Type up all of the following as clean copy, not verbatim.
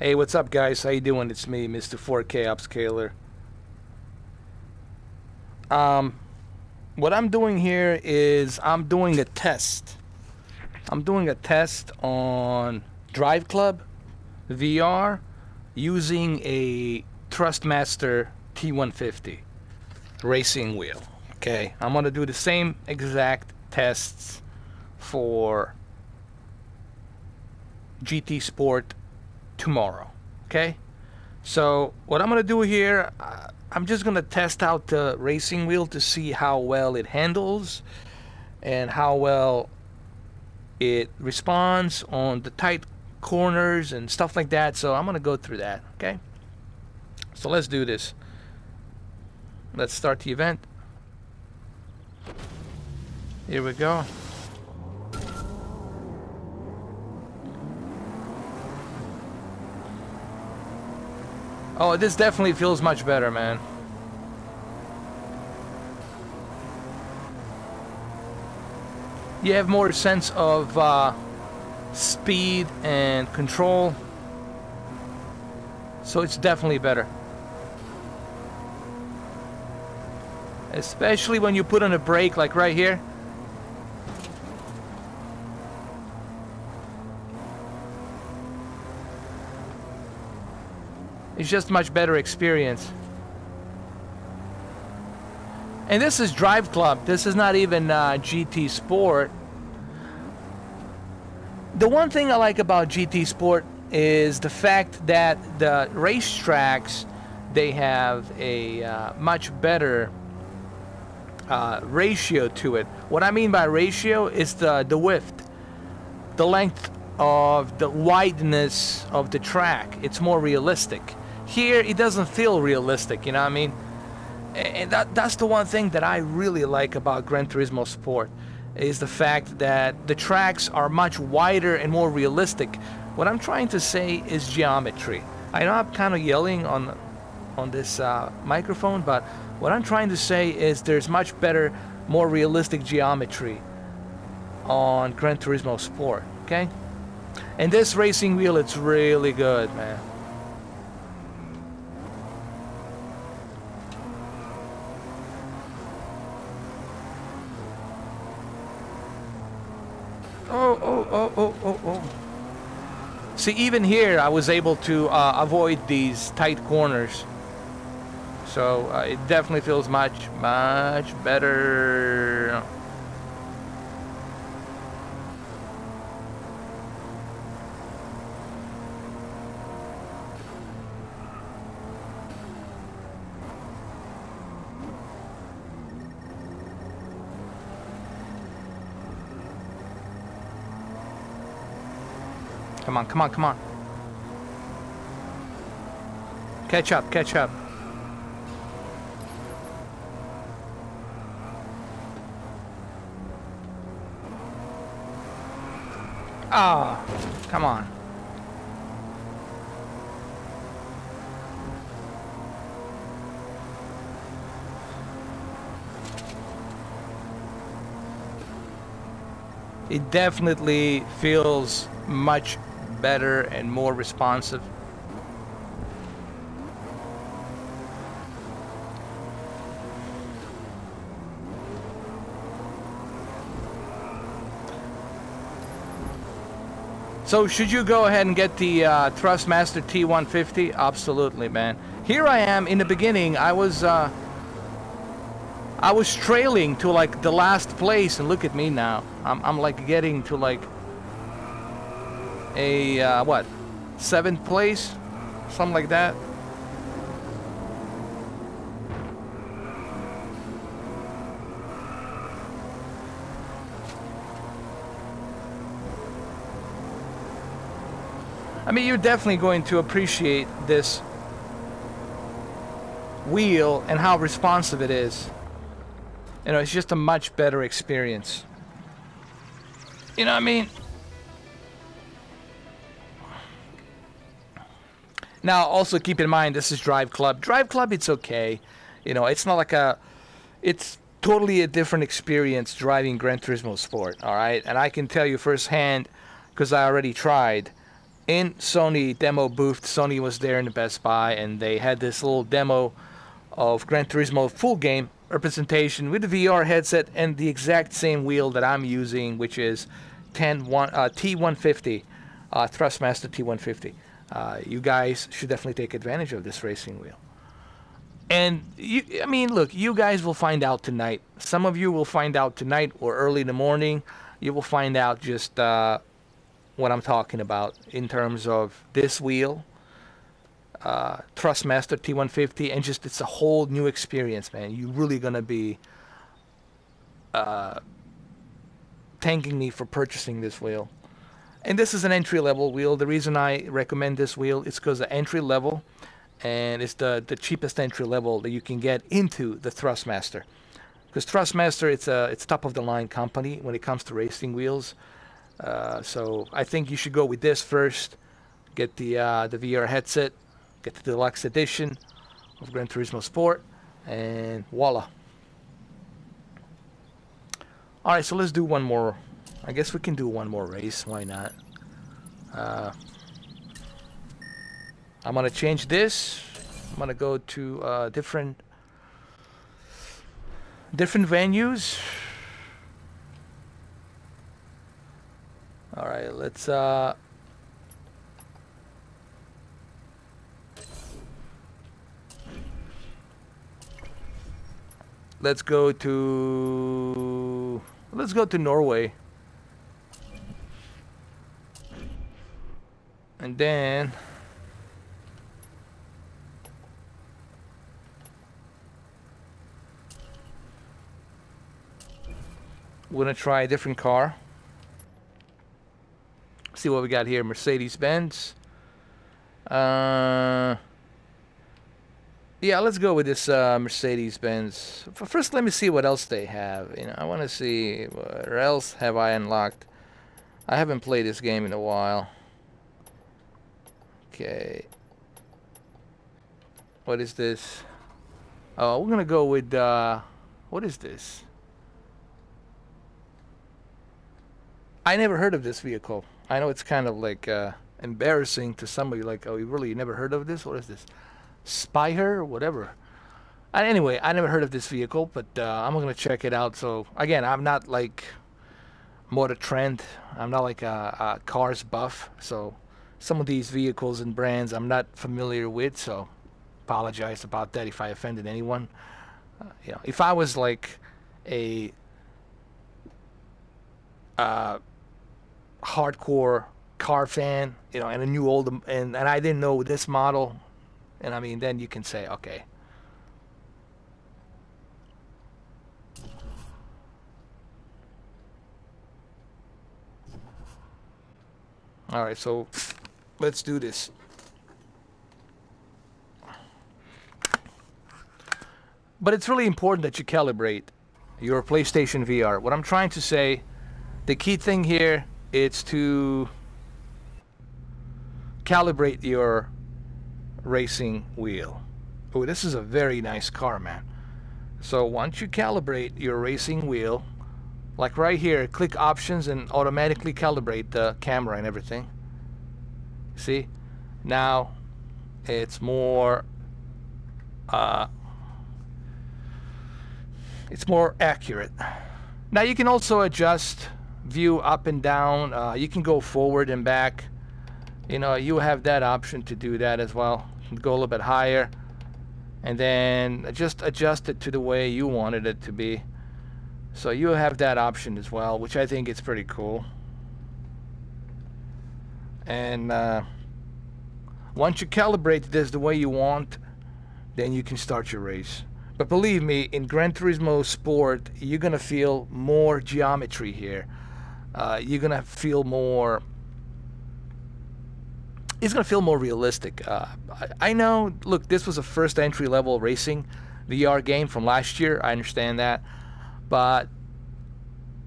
Hey, what's up, guys? How you doing? It's me, Mr. 4K Upscaler. What I'm doing here is I'm doing a test. I'm doing a test on Driveclub VR using a Thrustmaster T150 racing wheel. Okay, I'm gonna do the same exact tests for GT Sport tomorrow. Okay, so what I'm gonna do here, I'm just gonna test out the racing wheel to see how well it handles and how well it responds on the tight corners and stuff like that. So I'm gonna go through that. Okay, so let's do this. Let's start the event. Here we go. Oh, this definitely feels much better, man. You have more sense of speed and control, so it's definitely better. Especially when you put on a brake, like right here. It's just much better experience. And this is Driveclub. This is not even GT Sport. The one thing I like about GT Sport is the fact that the racetracks, they have a much better ratio to it. What I mean by ratio is the width, the length of the wideness of the track. It's more realistic. Here it doesn't feel realistic, you know what I mean? And that's the one thing that I really like about Gran Turismo Sport, is the fact that the tracks are much wider and more realistic. What I'm trying to say is geometry. I know I'm kind of yelling on this microphone, but what I'm trying to say is there's much better, more realistic geometry on Gran Turismo Sport, okay? And this racing wheel, it's really good, man. Oh. See, even here, I was able to avoid these tight corners. So it definitely feels much better. Come on, come on, come on. Catch up, catch up. Ah, oh, come on. It definitely feels much better and more responsive. So should you go ahead and get the Thrustmaster T150? Absolutely, man. Here I am. In the beginning, I was trailing to like the last place, and look at me now. I'm like getting to like a what, 7th place, something like that. I mean, you're definitely going to appreciate this wheel and how responsive it is. You know, it's just a much better experience. You know what I mean? Now, also keep in mind, this is Driveclub. Driveclub, it's okay. You know, it's not like it's totally a different experience driving Gran Turismo Sport, all right? And I can tell you firsthand, because I already tried, in Sony demo booth. Sony was there in the Best Buy, and they had this little demo of Gran Turismo full game representation with the VR headset and the exact same wheel that I'm using, which is T150, Thrustmaster T150. You guys should definitely take advantage of this racing wheel. And I mean, look, you guys will find out tonight. Some of you will find out tonight or early in the morning. You will find out just what I'm talking about in terms of this wheel, Thrustmaster T150, and just it's a whole new experience, man. You're really gonna be thanking me for purchasing this wheel. And this is an entry-level wheel. The reason I recommend this wheel is because the entry-level, and it's the cheapest entry-level that you can get into the Thrustmaster. Because Thrustmaster, it's top-of-the-line company when it comes to racing wheels. So I think you should go with this first. Get the VR headset, get the deluxe edition of Gran Turismo Sport, and voila. All right, so let's do one more. I guess we can do one more race. Why not? I'm gonna change this. I'm gonna go to different venues. All right, let's go to Norway. And then we're gonna try a different car. See what we got here. Mercedes-Benz. Yeah, let's go with this Mercedes-Benz. First, let me see what else they have. You know, I want to see what else have I unlocked. I haven't played this game in a while. Okay. What is this? Oh, we're gonna go with what is this? I never heard of this vehicle. I know it's kind of like embarrassing to somebody, like, oh, you really never heard of this? What is this? Spyher or whatever. And anyway, I never heard of this vehicle, but I'm gonna check it out. So again, I'm not like Motor Trend. I'm not like a cars buff. So some of these vehicles and brands I'm not familiar with. So apologize about that if I offended anyone. You know, if I was like a hardcore car fan, you know, and I knew all the and I didn't know this model, and I mean, then you can say, okay. All right, so let's do this. But it's really important that you calibrate your PlayStation VR. What I'm trying to say, the key thing here is to calibrate your racing wheel. Oh, this is a very nice car, man. So once you calibrate your racing wheel, like right here, click options and automatically calibrate the camera and everything. See? Now it's more accurate. Now you can also adjust view up and down. You can go forward and back. You know, you have that option to do that as well. Go a little bit higher, and then just adjust it to the way you wanted it to be. So you have that option as well, which I think is pretty cool. And once you calibrate this the way you want, then you can start your race. But believe me, in Gran Turismo Sport, you're gonna feel more geometry here. You're gonna feel more. It's gonna feel more realistic. I know. Look, this was a first entry-level racing VR game from last year. I understand that, but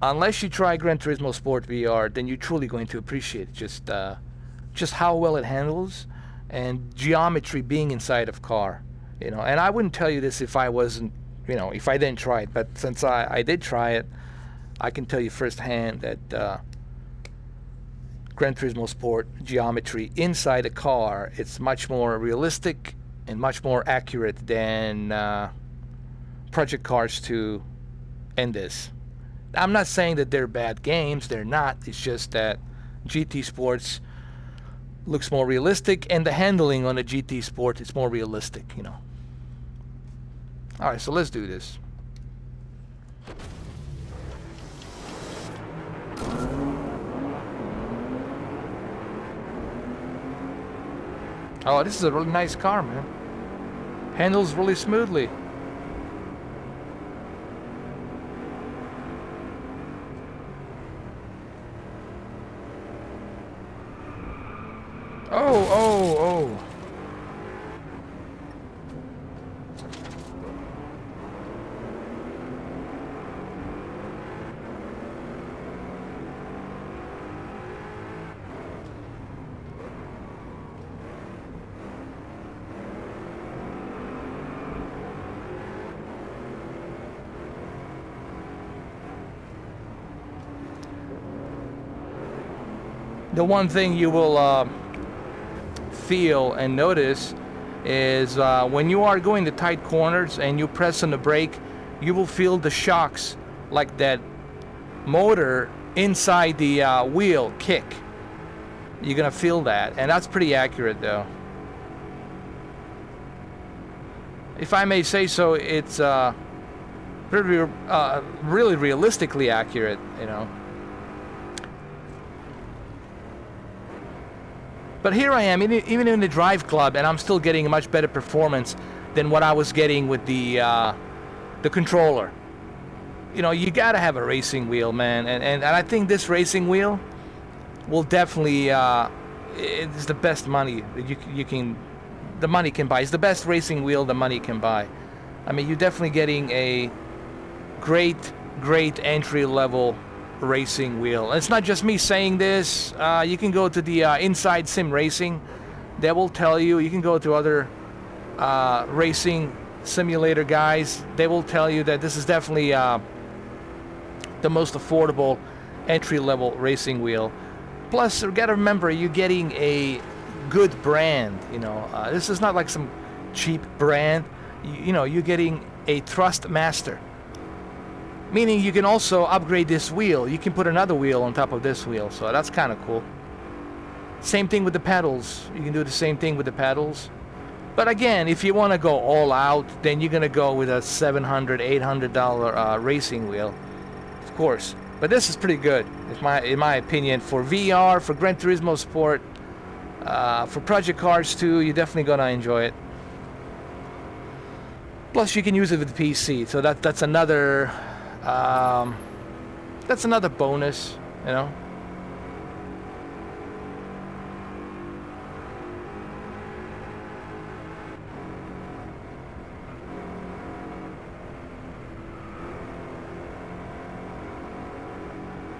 unless you try Gran Turismo Sport VR, then you're truly going to appreciate just how well it handles and geometry being inside of car. You know, and I wouldn't tell you this if I wasn't, you know, if I didn't try it. But since I did try it, I can tell you firsthand that Gran Turismo Sport geometry inside a car. It's much more realistic and much more accurate than Project Cars 2 and this. I'm not saying that they're bad games, they're not. It's just that GT Sports looks more realistic, and the handling on a GT Sport is more realistic, you know. Alright, so let's do this. Oh, this is a really nice car, man. Handles really smoothly. Oh. The one thing you will feel and notice is when you are going to tight corners and you press on the brake, you will feel the shocks like that motor inside the wheel kick. You're gonna feel that, and that's pretty accurate though. If I may say so, it's really realistically accurate, you know. But here I am, even in the Driveclub, and I'm still getting a much better performance than what I was getting with the controller. You know, you gotta have a racing wheel, man, and I think this racing wheel will definitely it's the best money that the money can buy. It's the best racing wheel the money can buy. I mean, you're definitely getting a great entry-level racing wheel. It's not just me saying this. You can go to the Inside Sim Racing. They will tell you. You can go to other racing simulator guys. They will tell you that this is definitely the most affordable entry-level racing wheel. Plus, you gotta remember, you're getting a good brand. You know, this is not like some cheap brand. You know, you're getting a Thrustmaster. Meaning you can also upgrade this wheel. You can put another wheel on top of this wheel, so that's kind of cool. Same thing with the pedals. You can do the same thing with the pedals. But again, if you want to go all out, then you're going to go with a $700, $800 racing wheel, of course. But this is pretty good, in my opinion, for VR, for Gran Turismo Sport, for Project Cars 2. You're definitely going to enjoy it. Plus, you can use it with the PC, so that's another bonus, you know.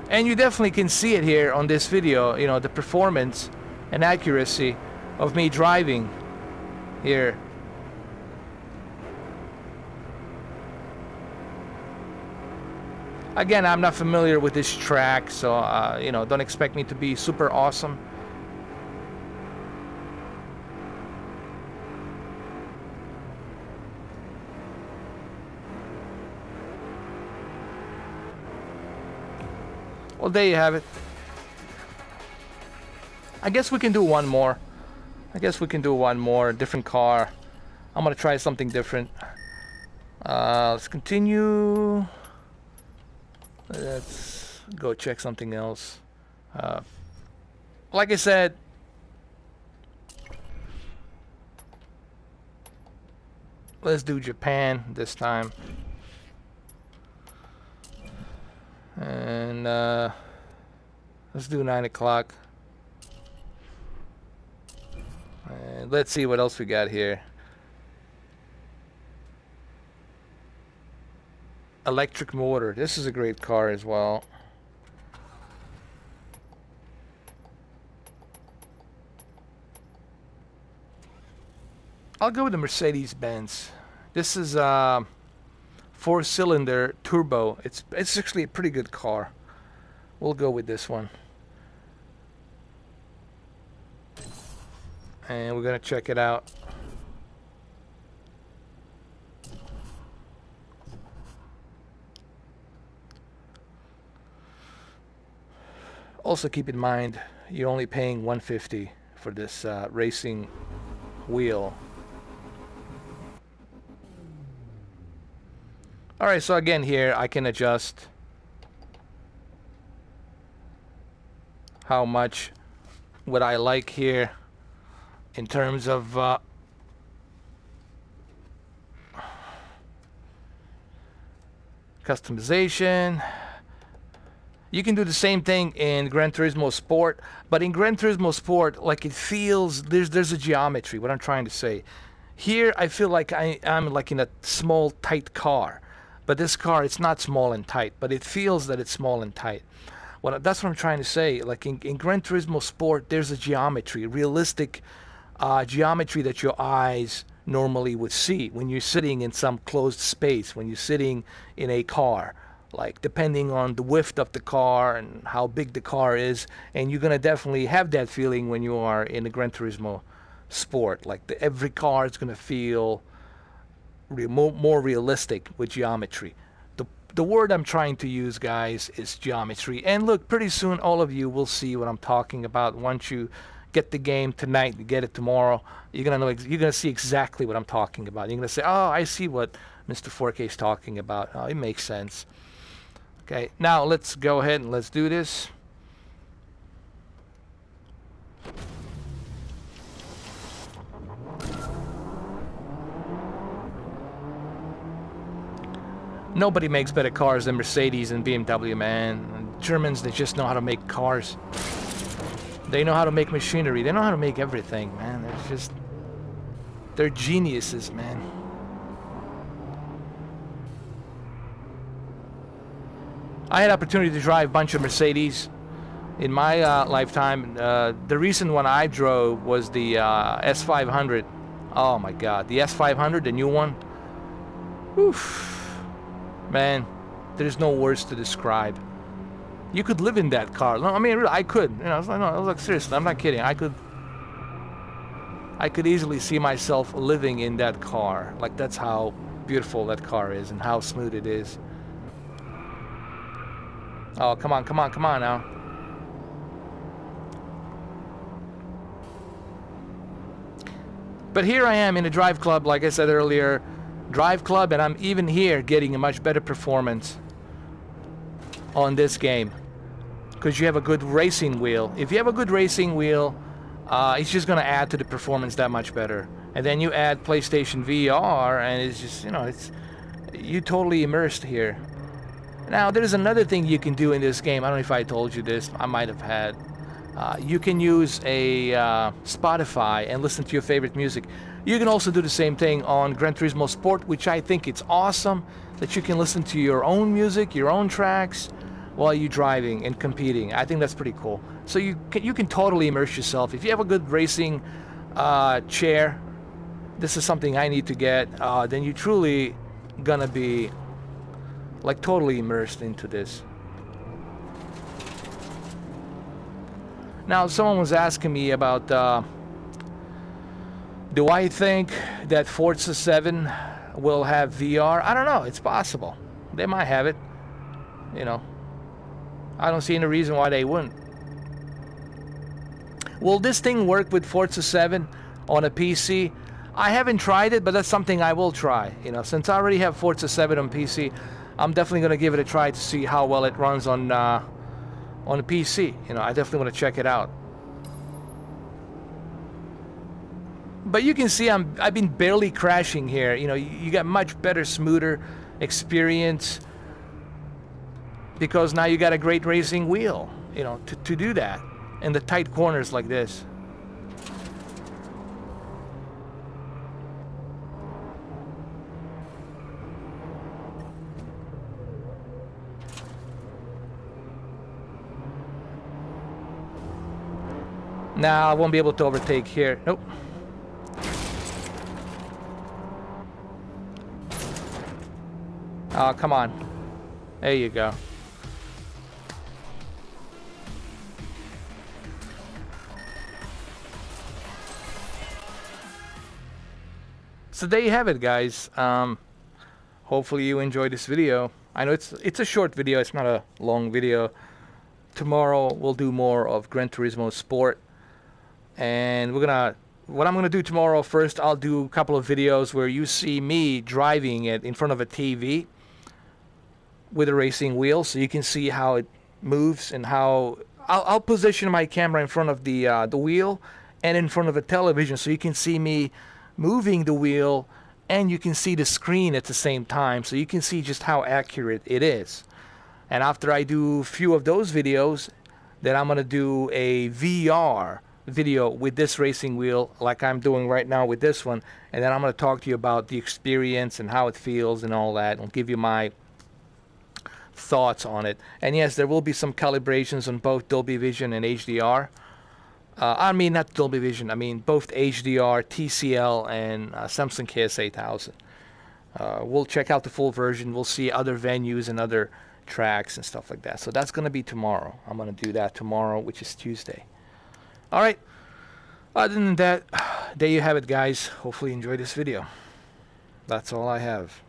And you definitely can see it here on this video, you know, the performance and accuracy of me driving here. Again, I'm not familiar with this track, so you know, don't expect me to be super awesome. Well, there you have it. I guess we can do one more. Different car. I'm gonna try something different. Let's continue. Let's go check something else. Like I said, let's do Japan this time. And let's do 9 o'clock. And let's see what else we got here. Electric motor. This is a great car as well. I'll go with the Mercedes-Benz. This is 4-cylinder turbo. It's actually a pretty good car. We'll go with this one. and we're gonna check it out. Also keep in mind, you're only paying $150 for this racing wheel. Alright, so again here I can adjust how much would I like here in terms of customization. You can do the same thing in Gran Turismo Sport, but in Gran Turismo Sport, like, it feels there's a geometry. What I'm trying to say here, I feel like I'm like in a small, tight car, but this car, it's not small and tight, but it feels that it's small and tight. Well, that's what I'm trying to say. Like in Gran Turismo Sport, there's a geometry, realistic geometry that your eyes normally would see when you're sitting in some closed space, when you're sitting in a car. Like, depending on the width of the car and how big the car is, and you're gonna definitely have that feeling when you are in the Gran Turismo Sport. Like, every car is gonna feel more realistic with geometry. The word I'm trying to use, guys, is geometry. And look, pretty soon all of you will see what I'm talking about. Once you get the game tonight, you get it tomorrow, you're gonna know. You're gonna see exactly what I'm talking about. You're gonna say, "Oh, I see what Mr. 4K is talking about. Oh, it makes sense." Okay, now let's go ahead and let's do this. Nobody makes better cars than Mercedes and BMW, man. Germans, they just know how to make cars. They know how to make machinery. They know how to make everything, man. They're geniuses, man. I had opportunity to drive a bunch of Mercedes in my lifetime. The recent one I drove was the S500. Oh my God, the S500, the new one. Oof. Man, there's no words to describe. You could live in that car. No, I mean, really, I could. You know, I was like, seriously, I'm not kidding. I could easily see myself living in that car. Like, that's how beautiful that car is and how smooth it is. Oh, come on, come on, come on now. But here I am in a Driveclub, like I said earlier. Driveclub, and I'm even here getting a much better performance on this game. Because you have a good racing wheel. If you have a good racing wheel, it's just going to add to the performance that much better. And then you add PlayStation VR, and it's just, you know, you're totally immersed here. Now, there's another thing you can do in this game. I don't know if I told you this. I might have had. You can use a Spotify and listen to your favorite music. You can also do the same thing on Gran Turismo Sport, which I think it's awesome that you can listen to your own music, your own tracks, while you're driving and competing. I think that's pretty cool. So you can totally immerse yourself. If you have a good racing chair, this is something I need to get, then you're truly gonna be like totally immersed into this. Now, someone was asking me about do I think that Forza 7 will have VR? I don't know. It's possible. They might have it. You know, I don't see any reason why they wouldn't. Will this thing work with Forza 7 on a PC? I haven't tried it, but that's something I will try. You know, since I already have Forza 7 on PC, I'm definitely going to give it a try to see how well it runs on a PC. You know, I definitely want to check it out. But you can see I've been barely crashing here. You know, you got much better, smoother experience because now you got a great racing wheel, you know, to do that in the tight corners like this. Now I won't be able to overtake here. Nope. Oh, come on. There you go. So there you have it, guys. Hopefully you enjoyed this video. I know it's a short video, it's not a long video. Tomorrow we'll do more of Gran Turismo Sport, and what I'm gonna do tomorrow, first I'll do a couple of videos where you see me driving it in front of a TV with a racing wheel, so you can see how it moves and how I'll position my camera in front of the wheel and in front of a television, so you can see me moving the wheel and you can see the screen at the same time, so you can see just how accurate it is. And after I do a few of those videos, then I'm going to do a VR video with this racing wheel like I'm doing right now with this one. And then I'm going to talk to you about the experience and how it feels and all that. I'll give you my thoughts on it. And yes, there will be some calibrations on both Dolby Vision and HDR. I mean, not Dolby Vision, I mean both HDR, TCL, and Samsung KS8000. We'll check out the full version. We'll see other venues and other tracks and stuff like that. So that's going to be tomorrow. I'm going to do that tomorrow, which is Tuesday. Alright, other than that, there you have it, guys. Hopefully you enjoyed this video. That's all I have.